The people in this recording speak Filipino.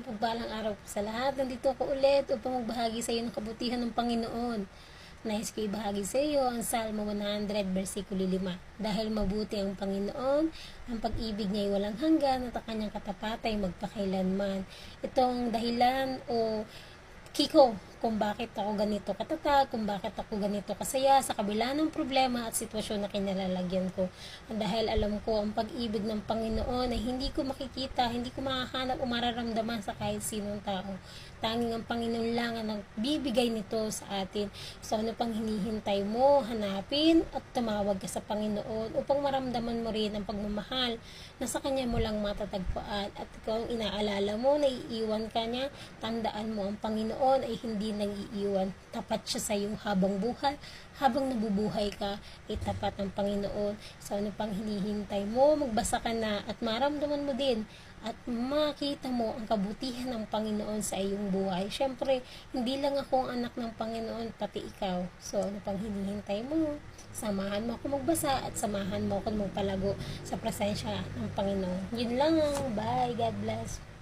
pagpalang araw po sa lahat. Nandito ako ulit upang magbahagi sa iyo ng kabutihan ng Panginoon. Nais ko ibahagi sa iyo ang Salmo 100, versikulo 5. Dahil mabuti ang Panginoon, ang pag-ibig niya ay walang hanggan at ang kanyang katapatay magpakailanman. Ito ang dahilan o Kiko, kung bakit ako ganito katatag, kung bakit ako ganito kasaya sa kabila ng problema at sitwasyon na kinalalagyan ko. Dahil alam ko ang pag-ibig ng Panginoon ay hindi ko makikita, hindi ko makahanap o mararamdaman sa kahit sinong tao. Tanging ang Panginoon lang ang nagbibigay nito sa atin. So ano pang hinihintay mo, hanapin at tumawag ka sa Panginoon upang maramdaman mo rin ang pagmamahal na sa Kanya mo lang matatagpuan. At ikaw ang inaalala mo, naiiwan ka niya, tandaan mo ang Panginoon ay hindi nag-iiwan. Tapat siya sa iyo habang buhay. Habang nabubuhay ka, ay tapat ang Panginoon. So ano pang hinihintay mo, magbasa ka na at maramdaman mo din at makita mo ang kabutihan ng Panginoon sa iyong buhay. Siyempre, hindi lang ako ang anak ng Panginoon, pati ikaw. So ano pang hinihintay mo? Samahan mo ako magbasa at samahan mo ako magpalago sa presensya ng Panginoon. Yun lang. Bye. God bless.